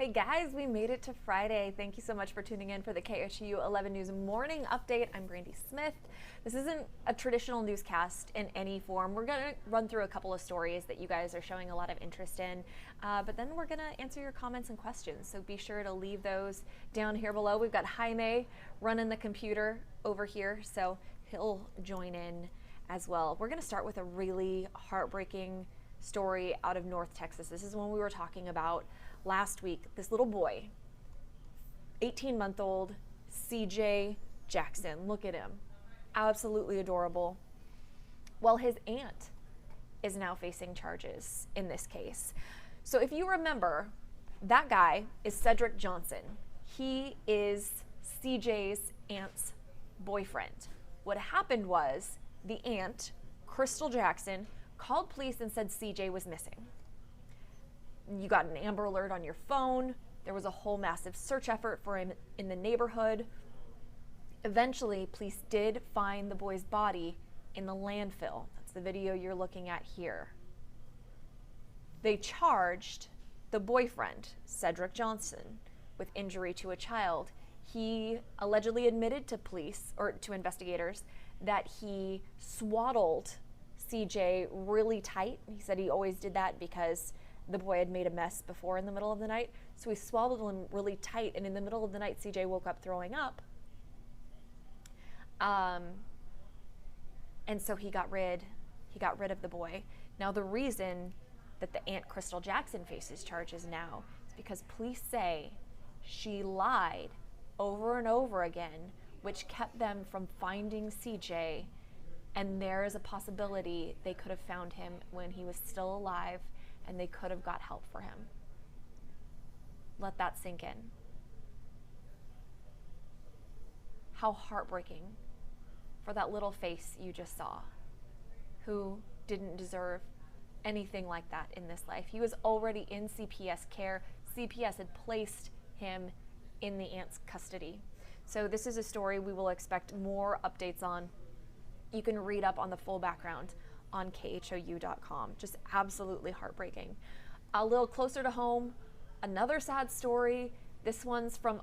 Hey guys, we made it to Friday. Thank you so much for tuning in for the KSU 11 News Morning Update. I'm Brandy Smith. This isn't a traditional newscast in any form. We're going to run through a couple of stories that you guys are showing a lot of interest in, but then we're going to answer your comments and questions. So be sure to leave those down here below. We've got Jaime running the computer over here, so he'll join in as well. We're going to start with a really heartbreaking story out of North Texas. This is one we were talking about last week. This little boy, 18-month-old CJ Jackson. Look at him. Absolutely adorable. Well, his aunt is now facing charges in this case. So if you remember, that guy is Cedric Johnson. He is CJ's aunt's boyfriend. What happened was the aunt, Crystal Jackson, called police and said CJ was missing. You got an Amber Alert on your phone. There was a whole massive search effort for him in the neighborhood. Eventually, police did find the boy's body in the landfill. That's the video you're looking at here. They charged the boyfriend, Cedric Johnson, with injury to a child. He allegedly admitted to police, or to investigators, that he swaddled CJ really tight. He said he always did that because the boy had made a mess before in the middle of the night. So he swaddled him really tight, and in the middle of the night, CJ woke up throwing up. And so he got rid of the boy. Now the reason that the aunt Crystal Jackson faces charges now is because police say she lied over and over again, which kept them from finding CJ. And there is a possibility they could have found him when he was still alive, and they could have got help for him. Let that sink in. How heartbreaking for that little face you just saw, who didn't deserve anything like that in this life. He was already in CPS care. CPS had placed him in the aunt's custody. So this is a story we will expect more updates on. You can read up on the full background on khou.com. Just absolutely heartbreaking. A little closer to home, another sad story. This one's from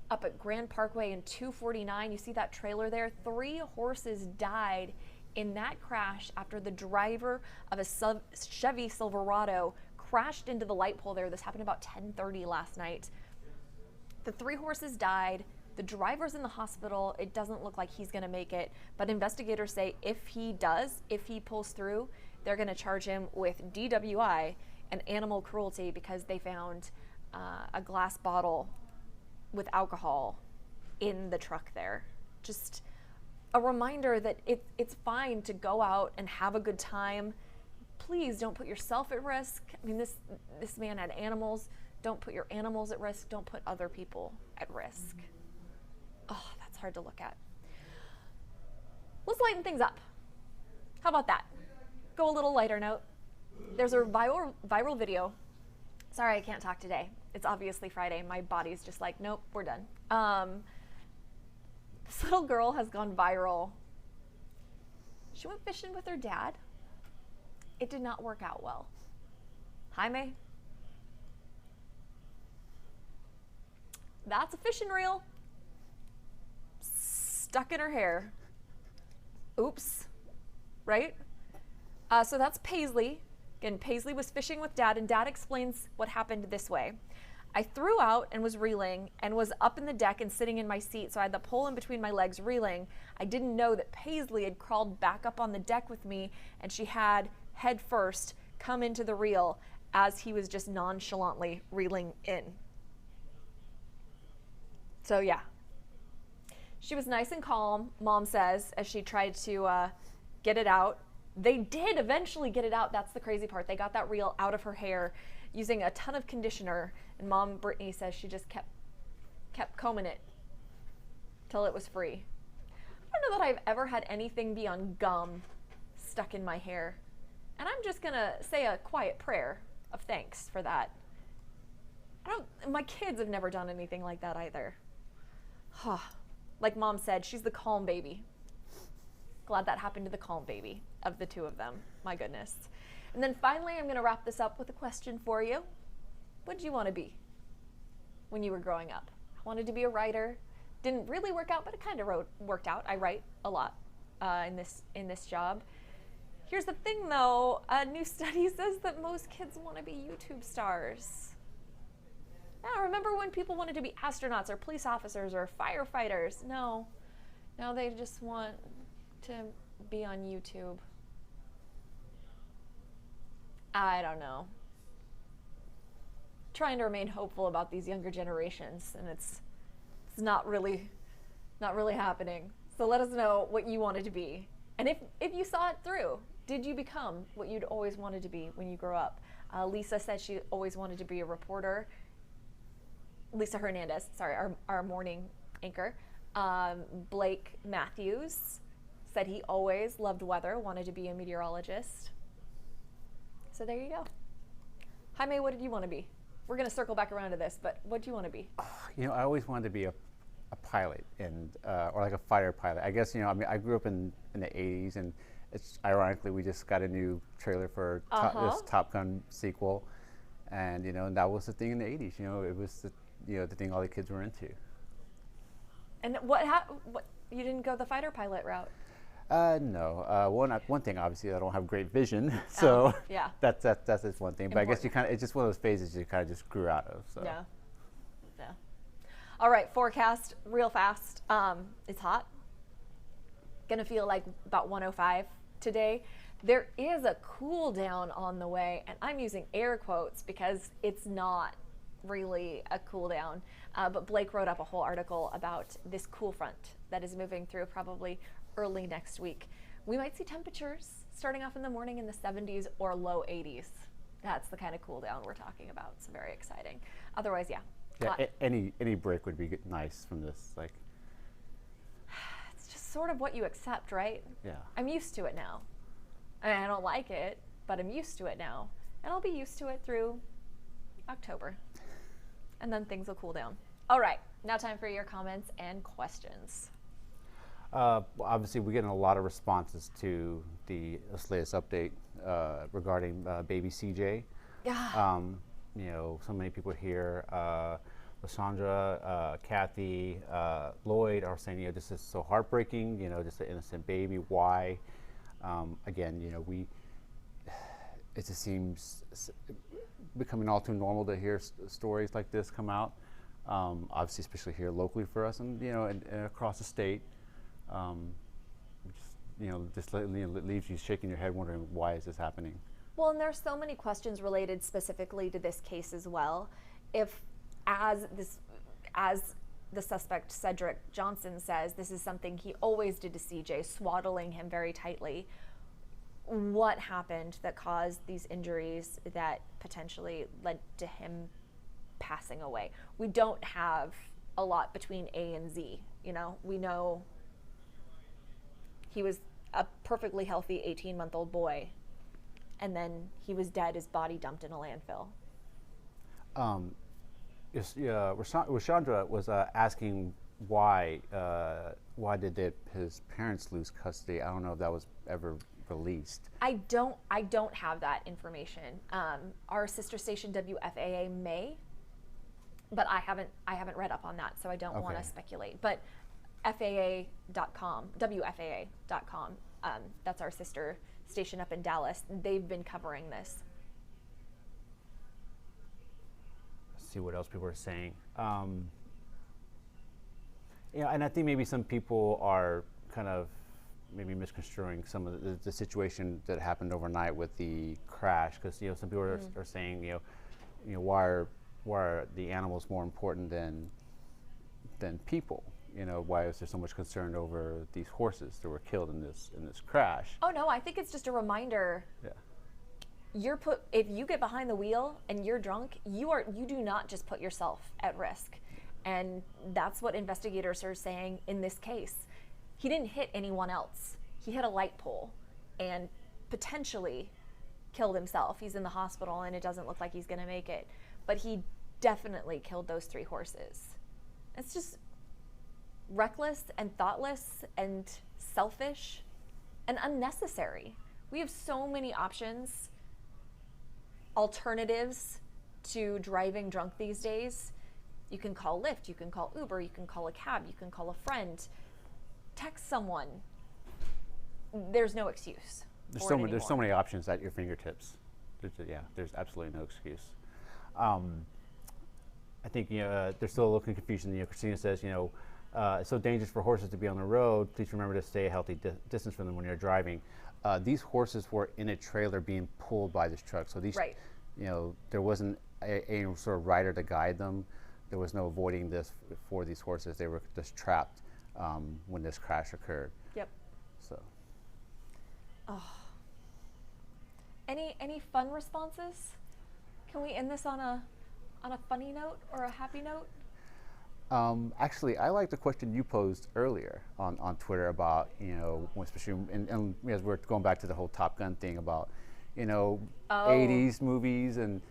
up at Grand Parkway in 249. You see that trailer there? 3 horses died in that crash after the driver of a Chevy Silverado crashed into the light pole there. This happened about 10:30 last night. The 3 horses died. The driver's in the hospital. It doesn't look like he's going to make it, but investigators say if he pulls through, they're going to charge him with DWI and animal cruelty because they found a glass bottle with alcohol in the truck there. Just a reminder that it's fine to go out and have a good time. Please don't put yourself at risk. I mean, this man had animals. Don't put your animals at risk. Don't put other people at risk. Oh, that's hard to look at. Let's lighten things up. How about that? Go a little lighter note. There's a viral video. Sorry, I can't talk today. It's obviously Friday. My body's just like, nope, we're done. This little girl has gone viral. She went fishing with her dad. It did not work out well. Jaime, that's a fishing reel stuck in her hair. Oops, right? So that's Paisley. Again, Paisley was fishing with Dad, and Dad explains what happened this way. I threw out and was reeling and was up in the deck and sitting in my seat, so I had the pole in between my legs reeling. I didn't know that Paisley had crawled back up on the deck with me, and she had, head first, come into the reel as he was just nonchalantly reeling in. So yeah. She was nice and calm, Mom says, as she tried to get it out. They did eventually get it out. That's the crazy part. They got that reel out of her hair using a ton of conditioner, and Mom, Brittany, says she just kept combing it till it was free. I don't know that I've ever had anything beyond gum stuck in my hair, and I'm just gonna say a quiet prayer of thanks for that. My kids have never done anything like that either. Like Mom said, she's the calm baby. Glad that happened to the calm baby of the two of them. My goodness. And then finally, I'm going to wrap this up with a question for you. What do you want to be? when you were growing up? I wanted to be a writer. Didn't really work out, but it kind of worked out. I write a lot in this job. Here's the thing, though. A new study says that most kids want to be YouTube stars. Now, remember when people wanted to be astronauts or police officers or firefighters? No. Now they just want to be on YouTube. I don't know. Trying to remain hopeful about these younger generations, and it's not really happening. So let us know what you wanted to be. And if you saw it through, did you become what you'd always wanted to be when you grew up? Lisa said she always wanted to be a reporter. Lisa Hernandez, sorry, our morning anchor. Blake Matthews said he always loved weather, wanted to be a meteorologist. So there you go. Jaime, what did you want to be? We're going to circle back around to this, but what do you want to be? You know, I always wanted to be a pilot, and or like a fighter pilot. I guess, you know, I mean, I grew up in the 80s, and it's ironically we just got a new trailer for this Top Gun sequel, and you know, and that was the thing in the 80s. You know, it was the thing all the kids were into. And what you didn't go the fighter pilot route? No. One thing, obviously, I don't have great vision, so yeah, that's just one thing. But I guess it's just one of those phases you kind of just grew out of. So. Yeah. All right, forecast real fast. It's hot. Gonna feel like about 105 today. There is a cool down on the way, and I'm using air quotes because it's not really a cool down. But Blake wrote up a whole article about this cool front that is moving through probably early next week. We might see temperatures starting off in the morning in the 70s or low 80s. That's the kind of cool down we're talking about. So very exciting. Otherwise, yeah. Yeah, any break would be nice from this. Like, it's just sort of what you accept, right? Yeah. I'm used to it now. I don't like it, but I'm used to it now. And I'll be used to it through October. And then things will cool down. All right, now time for your comments and questions. Obviously, we're getting a lot of responses to this latest update regarding baby CJ. Yeah. You know, so many people here, Lysandra, Kathy, Lloyd are saying, you know, this is so heartbreaking, you know, just an innocent baby. Why? Again, you know, it just seems becoming all too normal to hear stories like this come out. Obviously, especially here locally for us, and you know, and across the state. Just leaves you shaking your head, wondering why is this happening. Well, and there's so many questions related specifically to this case as well. If, as the suspect Cedric Johnson says, this is something he always did to CJ, swaddling him very tightly. What happened that caused these injuries that potentially led to him passing away? We don't have a lot between A and Z. You know, we know he was a perfectly healthy 18-month-old boy, and then he was dead, his body dumped in a landfill. Rashandra was asking why did his parents lose custody? I don't know if that was ever released. I don't have that information. Our sister station WFAA may, but I haven't read up on that, so I don't want to speculate. But FAA.com, WFAA.com, that's our sister station up in Dallas. They've been covering this. Let's see what else people are saying. Yeah, and I think maybe some people are kind of maybe misconstruing some of the situation that happened overnight with the crash, because you know some people are saying you know why are the animals more important than people? You know, why is there so much concern over these horses that were killed in this crash? Oh no, I think it's just a reminder. Yeah. If you get behind the wheel and you're drunk, you do not just put yourself at risk. And that's what investigators are saying in this case. He didn't hit anyone else. He hit a light pole and potentially killed himself. He's in the hospital and it doesn't look like he's going to make it. But he definitely killed those 3 horses. It's just reckless and thoughtless and selfish and unnecessary. We have so many options, alternatives to driving drunk these days. You can call Lyft, you can call Uber, you can call a cab, you can call a friend, text someone. There's no excuse. There's so many options at your fingertips. There's absolutely no excuse. I think there's still a little confusion. Christina says, it's so dangerous for horses to be on the road. Please remember to stay a healthy distance from them when you're driving. These horses were in a trailer being pulled by this truck. So these, right. There wasn't a sort of rider to guide them. There was no avoiding this for these horses. They were just trapped when this crash occurred. Yep. So. Oh. Any fun responses? Can we end this on a funny note or a happy note? Actually, I like the question you posed earlier on Twitter about, especially and as we're going back to the whole Top Gun thing about, 80s movies and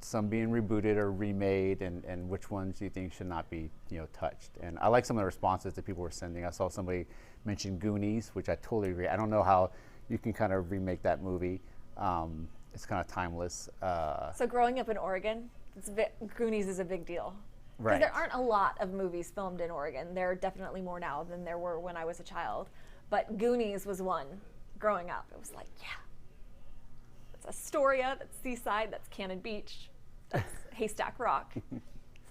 some being rebooted or remade, and which ones do you think should not be, touched? And I like some of the responses that people were sending. I saw somebody mention Goonies, which I totally agree. I don't know how you can kind of remake that movie. It's kind of timeless. So growing up in Oregon, Goonies is a big deal. Right. Because there aren't a lot of movies filmed in Oregon. There are definitely more now than there were when I was a child. But Goonies was one growing up. It was like, yeah. That's Astoria, that's Seaside, that's Cannon Beach, that's Haystack Rock. It's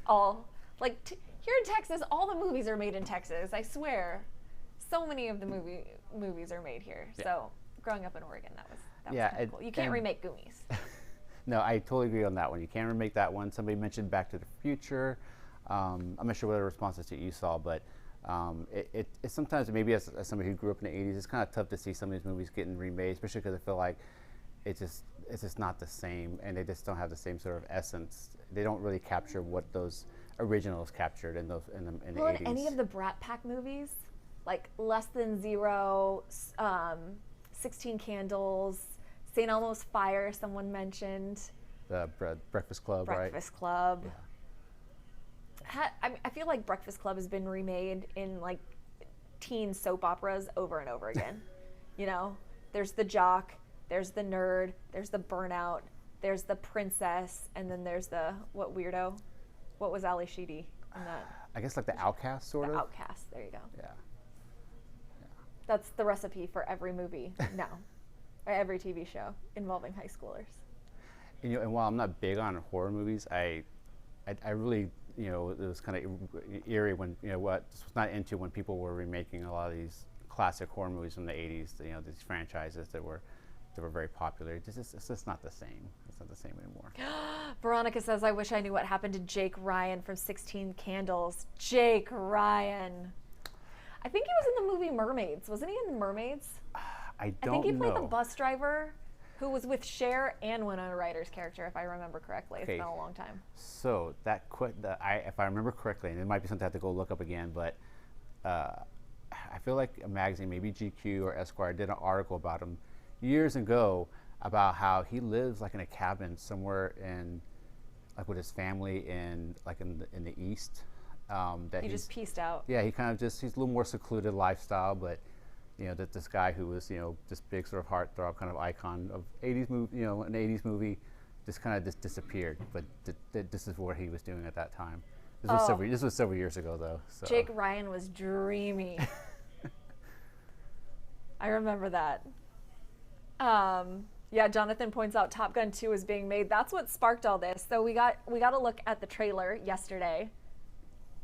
all, here in Texas, all the movies are made in Texas, I swear. So many of the movies are made here. Yeah. So growing up in Oregon, that was kind of cool. You can't remake Goonies. No, I totally agree on that one. You can't remake that one. Somebody mentioned Back to the Future. I'm not sure what the responses that you saw, but it sometimes, maybe as somebody who grew up in the 80s, it's kind of tough to see some of these movies getting remade, especially because I feel like it's just not the same, and they just don't have the same sort of essence. They don't really capture what those originals captured in the 80s. In any of the Brat Pack movies, like Less Than Zero, 16 Candles, St. Elmo's Fire, someone mentioned. The Breakfast Club, right? Breakfast Club. Yeah. I feel like Breakfast Club has been remade in teen soap operas over and over again. There's the jock, there's the nerd, there's the burnout, there's the princess, and then there's the what weirdo? What was Ali Sheedy in that? I guess the outcast sort of. The outcast. There you go. Yeah. That's the recipe for every movie now, or every TV show involving high schoolers. And while I'm not big on horror movies, I really, it was kind of eerie when, what was not into when people were remaking a lot of these classic horror movies from the 80s, these franchises that were very popular. It's just not the same. It's not the same anymore. Veronica says, I wish I knew what happened to Jake Ryan from 16 Candles. Jake Ryan. I think he was in the movie Mermaids. Wasn't he in Mermaids? I think he played the bus driver who was with Cher and Winona Ryder's character, if I remember correctly. Okay. It's been a long time. So if I remember correctly, and it might be something I have to go look up again, but I feel like a magazine, maybe GQ or Esquire, did an article about him years ago about how he lives in a cabin somewhere in with his family in the East. That he just pieced out. Yeah, he's a little more secluded lifestyle, but that this guy who was this big sort of heartthrob kind of icon of 80s movie, an 80s movie, just kind of disappeared. But this is what he was doing at that time. This was several years ago though. So. Jake Ryan was dreamy. I remember that. Yeah, Jonathan points out Top Gun 2 is being made. That's what sparked all this. So we got a look at the trailer yesterday.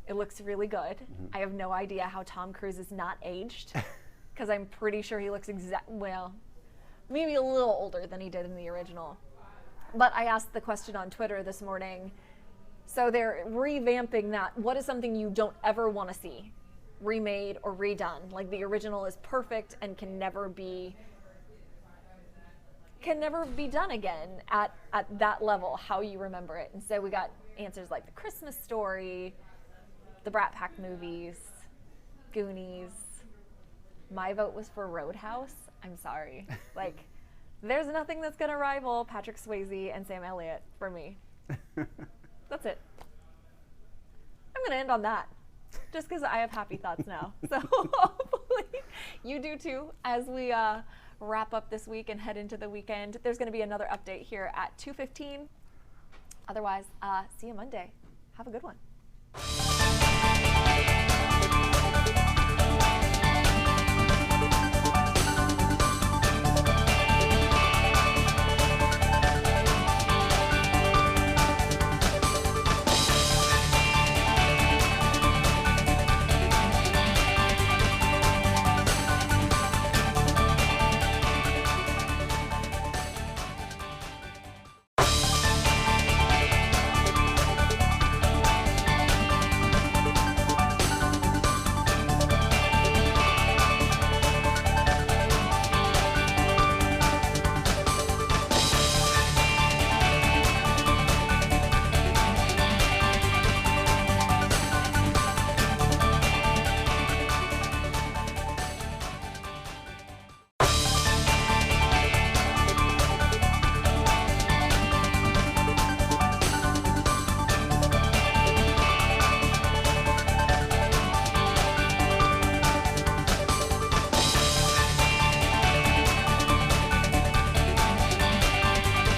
It looks really good. Mm-hmm. I have no idea how Tom Cruise is not aged, because I'm pretty sure he looks maybe a little older than he did in the original. But I asked the question on Twitter this morning. So they're revamping that. What is something you don't ever want to see remade or redone? Like the original is perfect and can never be done again at that level, how you remember it. And so we got answers like The Christmas Story, the Brat Pack movies, Goonies. My vote was for Roadhouse. I'm sorry. There's nothing that's going to rival Patrick Swayze and Sam Elliott for me. That's it. I'm going to end on that, just because I have happy thoughts now. So hopefully you do too, as we wrap up this week and head into the weekend. There's going to be another update here at 2:15. Otherwise, see you Monday. Have a good one.